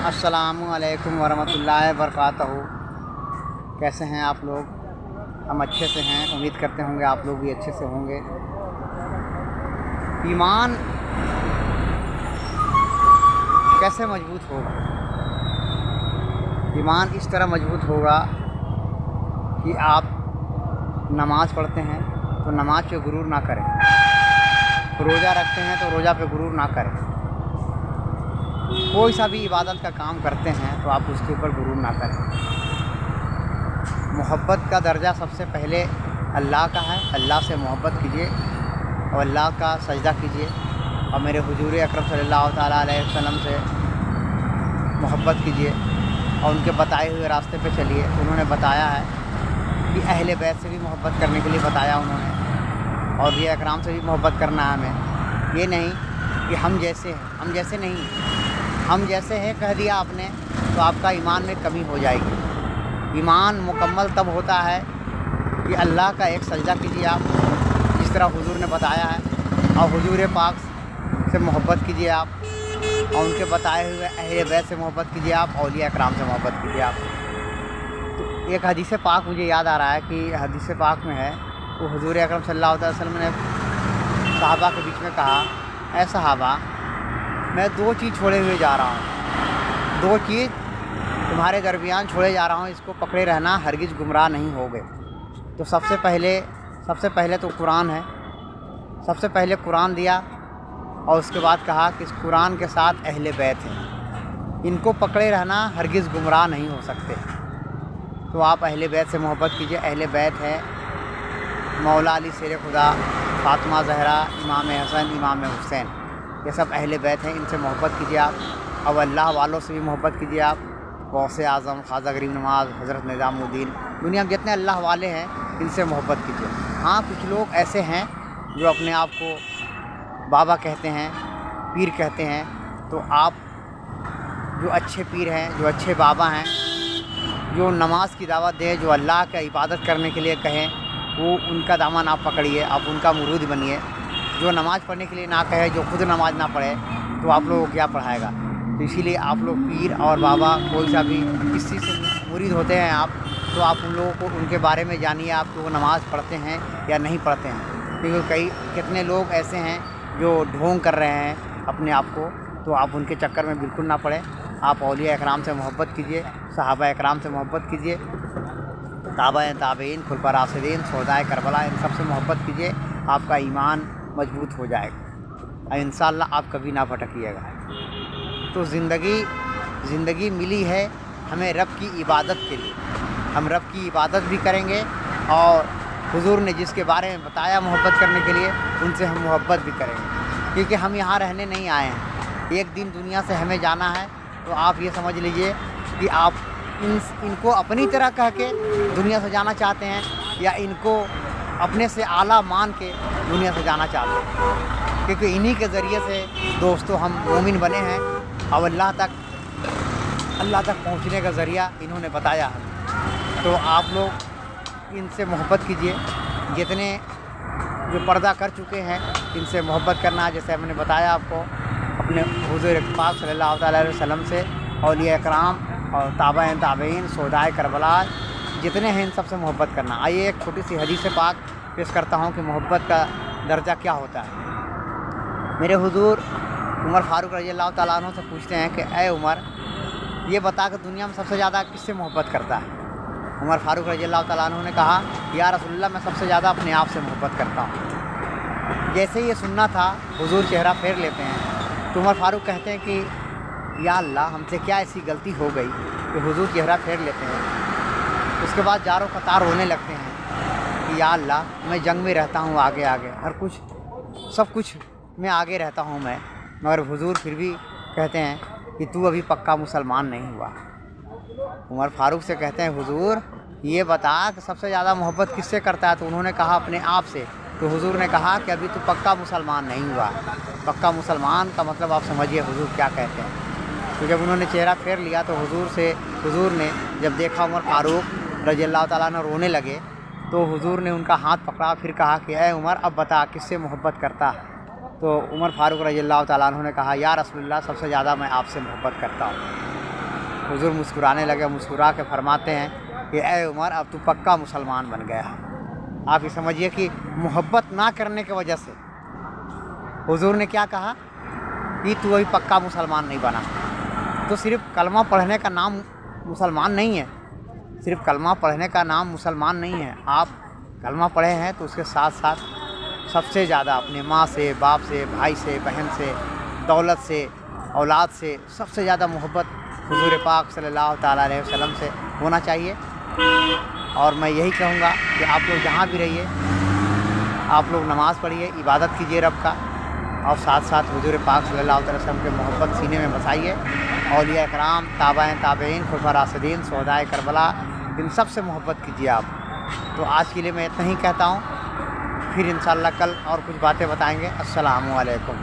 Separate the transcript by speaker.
Speaker 1: अस्सलामु अलैकुम वरहमतुल्लाहि वबरकातुहू। कैसे हैं आप लोग? हम अच्छे से हैं, उम्मीद करते होंगे आप लोग भी अच्छे से होंगे। ईमान कैसे मजबूत होगा? ईमान इस तरह मजबूत होगा कि आप नमाज़ पढ़ते हैं तो नमाज पे गुरूर ना करें, रोज़ा रखते हैं तो रोज़ा पे गुरूर ना करें, कोई सा भी इबादत का काम करते हैं तो आप उसके ऊपर गुरूर ना करें। मोहब्बत का दर्जा सबसे पहले अल्लाह का है, अल्लाह से मोहब्बत कीजिए और अल्लाह का सजदा कीजिए और मेरे हुजूर अकरम सल्लल्लाहु ताला अलैहि वसल्लम से मोहब्बत कीजिए और उनके बताए हुए रास्ते पे चलिए। उन्होंने बताया है कि अहले बैत से भी मोहब्बत करने के लिए बताया उन्होंने, और ये अकराम से भी मोहब्बत करना है हमें। ये नहीं कि हम जैसे हैं, हम जैसे नहीं, हम जैसे हैं कह दिया आपने तो आपका ईमान में कमी हो जाएगी। ईमान मुकम्मल तब होता है कि अल्लाह का एक सजदा कीजिए आप, जिस तरह हुजूर ने बताया है, और हुजूर पाक से मोहब्बत कीजिए आप और उनके बताए हुए अहले बैत से मोहब्बत कीजिए आप, औलिया इकराम से मोहब्बत कीजिए आप। तो एक हदीस पाक मुझे याद आ रहा है कि हदीस पाक में है वो हुजूर अकरम सल्लल्लाहु अलैहि वसल्लम ने सहाबा के बीच में कहा, ऐ सहाबा, मैं दो चीज़ छोड़े हुए जा रहा हूँ, दो चीज़ तुम्हारे दरमियान छोड़े जा रहा हूँ, इसको पकड़े रहना, हरगिज़ गुमराह नहीं होगे। तो सबसे पहले तो कुरान है, सबसे पहले कुरान दिया और उसके बाद कहा कि इस कुरान के साथ अहले बैत हैं, इनको पकड़े रहना, हरगिज़ गुमराह नहीं हो सकते। तो आप अहले बैत से मोहब्बत कीजिए। अहले बैत है मौला अली शेर खुदा, फातिमा ज़हरा, इमाम हसन, इमाम हुसैन, ये सब अहले बैत हैं, इनसे मोहब्बत कीजिए आप। अब अल्लाह वालों से भी मोहब्बत कीजिए आप, गौसे आज़म, ख्वाजा गरीब नवाज़, हज़रत निज़ामुद्दीन, दुनिया में जितने अल्लाह वाले हैं इनसे मोहब्बत कीजिए। हाँ, कुछ लोग ऐसे हैं जो अपने आप को बाबा कहते हैं, पीर कहते हैं, तो आप जो अच्छे पीर हैं, जो अच्छे बाबा हैं, जो नमाज की दावत दें, जो अल्लाह का इबादत करने के लिए कहें, वो उनका दामन आप पकड़िए, आप उनका मुरीद बनिए। जो नमाज़ पढ़ने के लिए ना कहे, जो खुद नमाज ना पढ़े, तो आप लोगों को क्या पढ़ाएगा? तो इसीलिए आप लोग पीर और बाबा कोई सा भी किस चीज़ से मुरीद होते हैं आप, तो आप उन लोगों को उनके बारे में जानिए, आप वो नमाज़ पढ़ते हैं या नहीं पढ़ते हैं। क्योंकि कितने लोग ऐसे हैं जो ढोंग कर रहे हैं अपने आप को, तो आप उनके चक्कर में बिल्कुल ना पड़े। आप औलिया इकराम से मोहब्बत कीजिए, सहाबा इकराम से मोहब्बत कीजिए, ताबईन ताबईन, खुलफा राशिदीन, शोहदाए करबला, इन सब से मोहब्बत कीजिए। आपका ईमान मजबूत हो जाएगा और इंशाअल्लाह आप कभी ना भटकिएगा। तो ज़िंदगी मिली है हमें रब की इबादत के लिए, हम रब की इबादत भी करेंगे और हुजूर ने जिसके बारे में बताया मोहब्बत करने के लिए, उनसे हम मोहब्बत भी करेंगे। क्योंकि हम यहाँ रहने नहीं आए हैं, एक दिन दुनिया से हमें जाना है। तो आप ये समझ लीजिए कि आप इनको अपनी तरह कह के दुनिया से जाना चाहते हैं या इनको अपने से आला मान के दुनिया से जाना चाहते हैं। क्योंकि इन्हीं के ज़रिए से दोस्तों हम मोमिन बने हैं और अल्लाह तक पहुँचने का ज़रिया इन्होंने बताया है। तो आप लोग इनसे मोहब्बत कीजिए, जितने जो पर्दा कर चुके हैं इनसे मोहब्बत करना, जैसे मैंने बताया आपको, अपने हुज़ूर पाक सल्लल्लाहु अलैहि वसल्लम से, औलिया इकराम और ताबईन ताबईन, शोहदाए करबला, जितने हैं इन सब से मोहब्बत करना। आइए एक छोटी सी हदीस पाक पेश करता हूँ कि मोहब्बत का दर्जा क्या होता है। मेरे हुज़ूर उमर फ़ारूक रज़ियल्लाहु ताला अन्हु से पूछते हैं कि ऐ उमर, ये बता कि दुनिया में सबसे ज़्यादा किससे मोहब्बत करता है? उमर फ़ारूक रज़ियल्लाहु ताला अन्हु ने कहा, या रसूलल्लाह, मैं सबसे ज़्यादा अपने आप से मोहब्बत करता हूँ। जैसे ही ये सुनना था, हुज़ूर चेहरा फेर लेते हैं। तो उमर फ़ारूक कहते हैं कि या अल्लाह, हमसे क्या ऐसी गलती हो गई कि हुज़ूर चेहरा फेर लेते हैं। उसके बाद जारो कतार रोने लगते हैं कि या अल्लाह, मैं जंग में रहता हूँ, आगे हर कुछ सब कुछ में आगे रहता हूँ मैं, मगर हुज़ूर फिर भी कहते हैं कि तू अभी पक्का मुसलमान नहीं हुआ। उमर फ़ारूक से कहते हैं, हुज़ूर ये बता कि सबसे ज़्यादा मोहब्बत किससे करता है? तो उन्होंने कहा अपने आप से। तो हुज़ूर ने कहा कि अभी तो पक्का मुसलमान नहीं हुआ। पक्का मुसलमान का मतलब आप समझिए हुज़ूर क्या कहते हैं। तो जब उन्होंने चेहरा फेर लिया तो हुज़ूर ने जब देखा उमर फ़ारूक रज़ियल्लाहु ताला अन्हु रोने लगे, तो हुज़ूर ने उनका हाथ पकड़ा, फिर कहा कि ऐ उमर, अब बता किससे मोहब्बत करता है? तो उमर फ़ारूक रज़ियल्लाहु ताला अन्हु ने कहा, या रसूलल्लाह, सबसे ज़्यादा मैं आपसे मोहब्बत करता हूँ। हुजूर मुस्कुराने लगे, मुस्कुरा के फरमाते हैं कि ए उमर, अब तू पक्का मुसलमान बन गया। आप ये समझिए कि मोहब्बत ना करने की वजह से हुजूर ने क्या कहा कि तू अभी पक्का मुसलमान नहीं बना। तो सिर्फ कलमा पढ़ने का नाम मुसलमान नहीं है, सिर्फ कलमा पढ़ने का नाम मुसलमान नहीं है। आप कलमा पढ़े हैं तो उसके साथ साथ सबसे ज़्यादा अपने माँ से, बाप से, भाई से, बहन से, दौलत से, औलाद से सबसे ज़्यादा मोहब्बत हुजूर पाक सल्लल्लाहु ताला अलैहि वसल्लम से होना चाहिए। और मैं यही कहूँगा कि आप लोग जहाँ भी रहिए, आप लोग नमाज़ पढ़िए, इबादत कीजिए रब का, और साथ साथ हुजूर पाक सल्लल्लाहु अलैहि वसल्लम के मोहब्बत सीने में बसाइए। औलिया इकराम, ताबईन ताबईन, खुलफा राशिदीन, शोहदाए करबला, इन सब से मोहब्बत कीजिए आप। तो आज के लिए मैं इतना ही कहता हूँ, फिर इंशाअल्लाह कल और कुछ बातें बताएंगे। अस्सलामु अलैकुम।